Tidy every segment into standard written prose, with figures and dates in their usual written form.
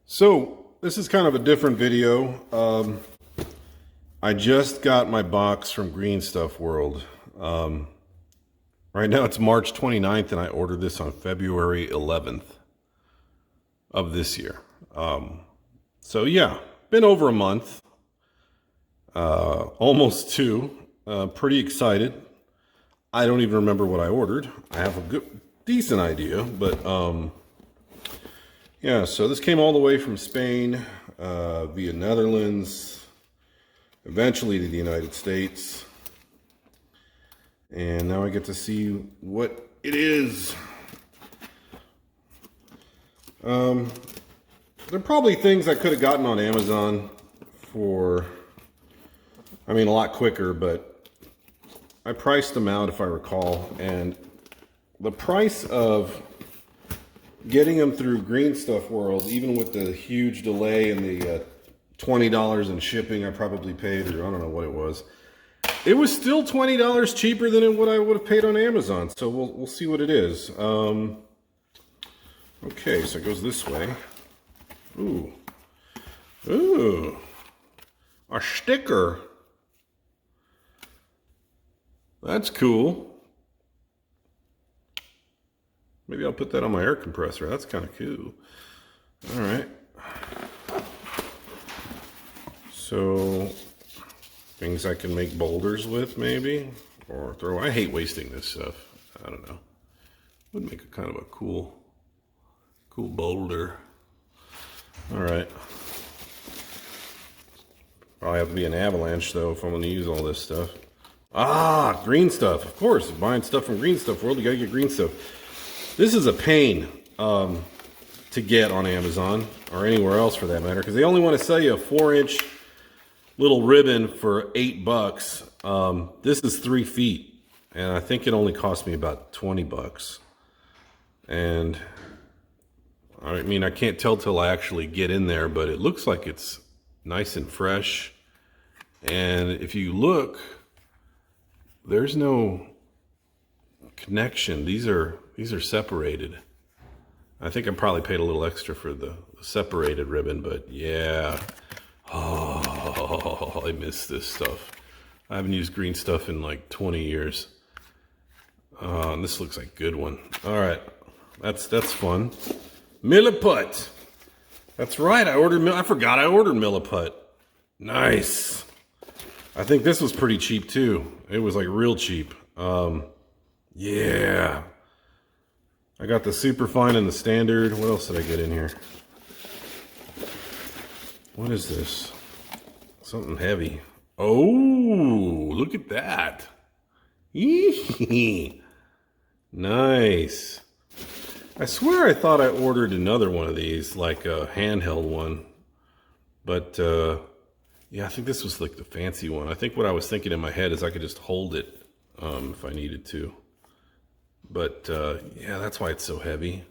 So this is kind of a different video. I just got my box from Green Stuff World. Right now it's March 29th and I ordered this on February 11th of this year. So yeah, been over a month, almost two. Pretty excited. I don't even remember what I ordered. I have a decent idea, but yeah, so this came all the way from Spain, via Netherlands, eventually to the United States. And now I get to see what it is. There are probably things I could have gotten on Amazon for, a lot quicker, but I priced them out, if I recall, and the price of getting them through Green Stuff World, even with the huge delay and the $20 in shipping I probably paid, or I don't know what it was still $20 cheaper than what I would have paid on Amazon. So we'll see what it is. Okay, so it goes this way. Ooh, a sticker. That's cool. Maybe I'll put that on my air compressor. That's kind of cool. All right. So, things I can make boulders with, maybe, or throw. I hate wasting this stuff. I don't know. Would make a kind of a cool boulder. All right. Probably have to be an avalanche though if I'm going to use all this stuff. Ah, Green Stuff. Of course, buying stuff from Green Stuff World, you gotta get Green Stuff. This is a pain to get on Amazon or anywhere else for that matter, because they only want to sell you a 4-inch little ribbon for $8. This is 3 feet, and I think it only cost me about $20. And I can't tell till I actually get in there, but it looks like it's nice and fresh. And if you look, there's no connection. These are separated. I think I probably paid a little extra for the separated ribbon, but yeah. Oh, I miss this stuff. I haven't used Green Stuff in like 20 years. And this looks like a good one. All right, that's fun. Milliput. That's right. I forgot I ordered Milliput. Nice. I think this was pretty cheap too. It was like real cheap. Yeah. I got the Superfine and the standard. What else did I get in here? What is this? Something heavy. Oh, look at that. Nice. I swear I thought I ordered another one of these, like a handheld one. But, yeah, I think this was like the fancy one. I think what I was thinking in my head is I could just hold it if I needed to. But, yeah, that's why it's so heavy.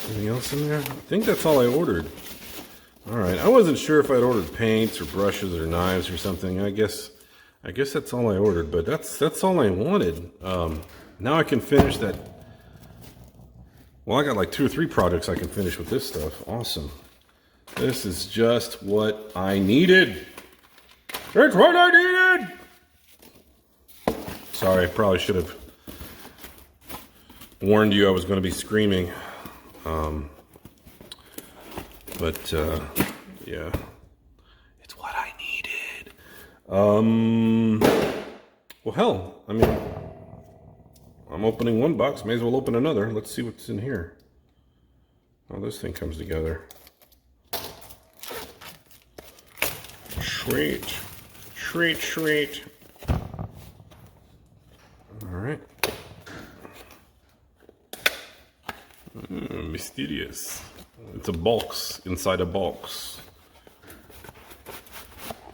Anything else in there? I think that's all I ordered. All right, I wasn't sure if I'd ordered paints or brushes or knives or something. I guess that's all I ordered, but that's all I wanted. Now I can finish that. Well, I got like 2 or 3 projects I can finish with this stuff. Awesome. This is just what I needed. It's what I needed! Sorry, I probably should have warned you I was going to be screaming. But yeah. It's what I needed. Well, hell, I'm opening one box. May as well open another. Let's see what's in here. Oh, this thing comes together. Sweet. Sweet. All right. Mysterious. It's a box inside a box.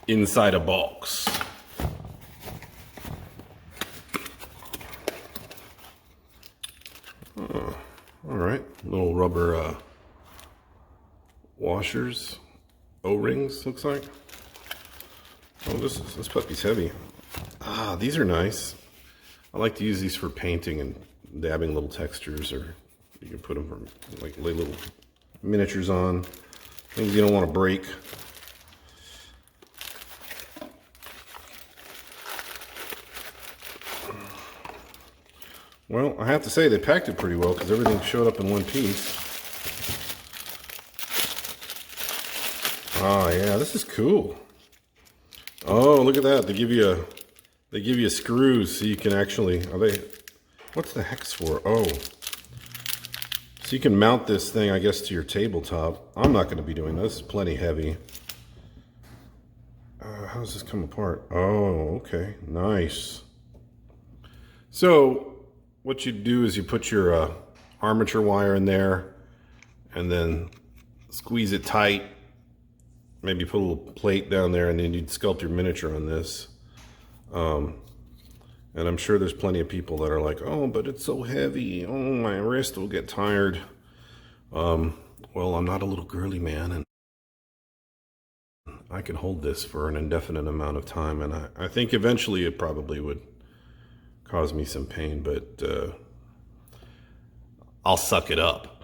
Inside a box. Oh, all right. Little rubber washers. O-rings, looks like. Oh, this puppy's heavy. Ah, these are nice. I like to use these for painting and dabbing little textures, or you can put them for like little miniatures on, things you don't want to break. Well, I have to say they packed it pretty well because everything showed up in one piece. Ah, yeah, this is cool. Oh, look at that. They give you screws so you can actually, what's the hex for? Oh. So you can mount this thing, I guess, to your tabletop. I'm not going to be doing this. It's plenty heavy. How does this come apart? Oh, okay. Nice. So what you do is you put your armature wire in there and then squeeze it tight. Maybe put a little plate down there, and then you'd sculpt your miniature on this. And I'm sure there's plenty of people that are like, oh, but it's so heavy. Oh, my wrist will get tired. Well, I'm not a little girly man, and I can hold this for an indefinite amount of time. And I think eventually it probably would cause me some pain, but I'll suck it up.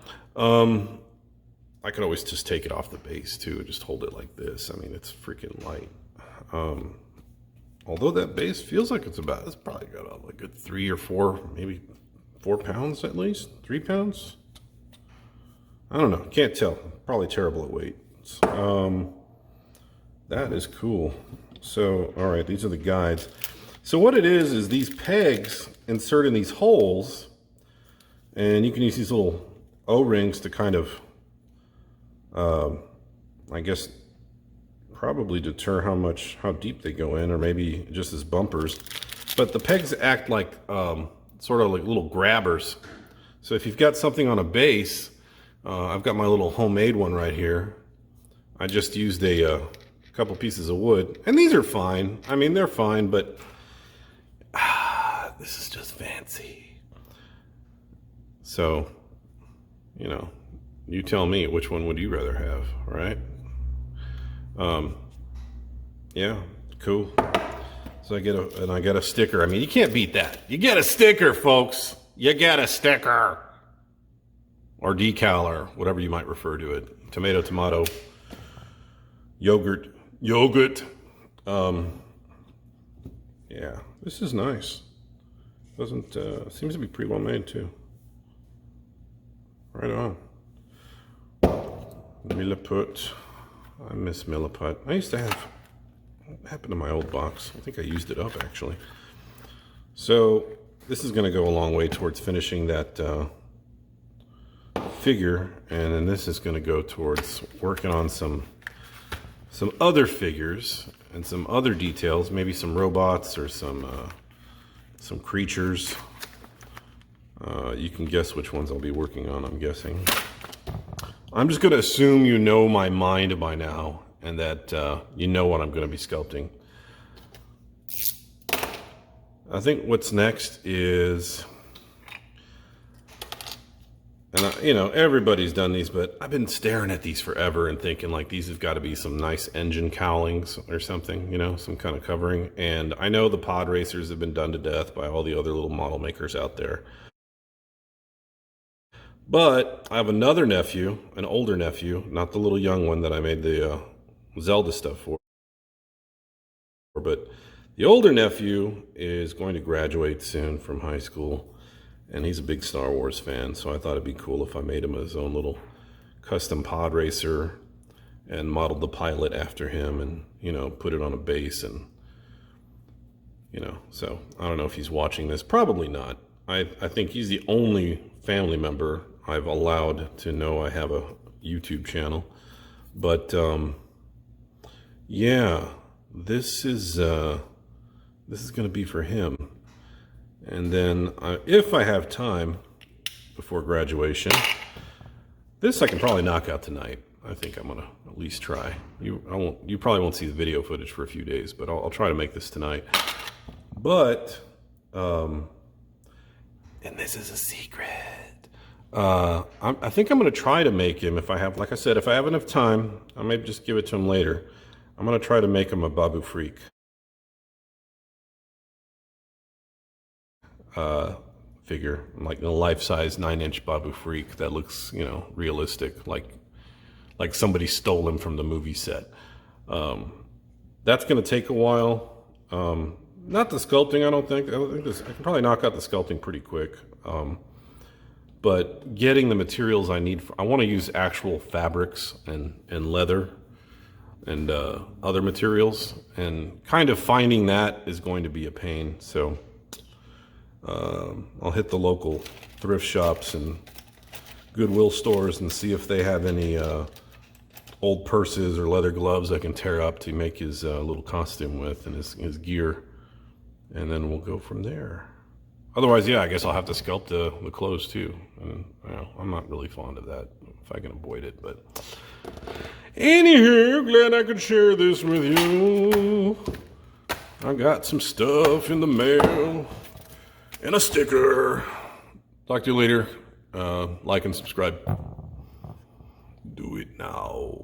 I could always just take it off the base too, and just hold it like this. I mean, it's freaking light. Although that base feels like it's probably got like a 3 or 4, maybe 4 pounds at least, 3 pounds. I don't know, can't tell. Probably terrible at weights. That is cool. So, all right, these are the guides. So what it is these pegs insert in these holes, and you can use these little O-rings to kind of, I guess, probably deter how deep they go in, or maybe just as bumpers. But the pegs act like sort of like little grabbers. So if you've got something on a base, I've got my little homemade one right here. I just used a couple pieces of wood, and these are fine. I mean, they're fine, but this is just fancy. So, you know, you tell me, which one would you rather have, right? Yeah, cool. So I got a sticker. I mean, you can't beat that. You get a sticker, folks. You get a sticker. Or decal, or whatever you might refer to it. Tomato, yogurt. Yeah, this is nice. Seems to be pretty well made too. Right on. Milliput. I miss Milliput. I used to have, what happened to my old box? I think I used it up actually. So this is going to go a long way towards finishing that figure, and then this is going to go towards working on some other figures and some other details, maybe some robots or some creatures. You can guess which ones I'll be working on, I'm guessing. I'm just going to assume you know my mind by now, and that you know what I'm going to be sculpting. I think what's next is, and you know, everybody's done these, but I've been staring at these forever and thinking like these have got to be some nice engine cowlings or something, you know, some kind of covering. And I know the pod racers have been done to death by all the other little model makers out there. But I have another nephew, an older nephew, not the little young one that I made the Zelda stuff for. But the older nephew is going to graduate soon from high school, and he's a big Star Wars fan, so I thought it'd be cool if I made him his own little custom pod racer and modeled the pilot after him and, you know, put it on a base. And, you know, so I don't know if he's watching this. Probably not. I think he's the only family member I've allowed to know I have a YouTube channel. But yeah, this is going to be for him. And then if I have time before graduation, this I can probably knock out tonight. I think I'm gonna at least try. You probably won't see the video footage for a few days, but I'll try to make this tonight. But and this is a secret. I think I'm gonna try to make him, if I have, like I said, if I have enough time, I might just give it to him later. I'm gonna try to make him a Babu Freak figure, like a life-size 9-inch Babu Freak that looks, you know, realistic, like like somebody stole him from the movie set. That's going to take a while. Not the sculpting, I don't think. I can probably knock out the sculpting pretty quick. But getting the materials I need, I want to use actual fabrics and leather and other materials. And kind of finding that is going to be a pain. So I'll hit the local thrift shops and Goodwill stores and see if they have any old purses or leather gloves I can tear up to make his little costume with and his gear. And then we'll go from there. Otherwise, yeah, I guess I'll have to sculpt the clothes too. And, you know, I'm not really fond of that if I can avoid it. But anywho, glad I could share this with you. I got some stuff in the mail and a sticker. Talk to you later. Like and subscribe. Do it now.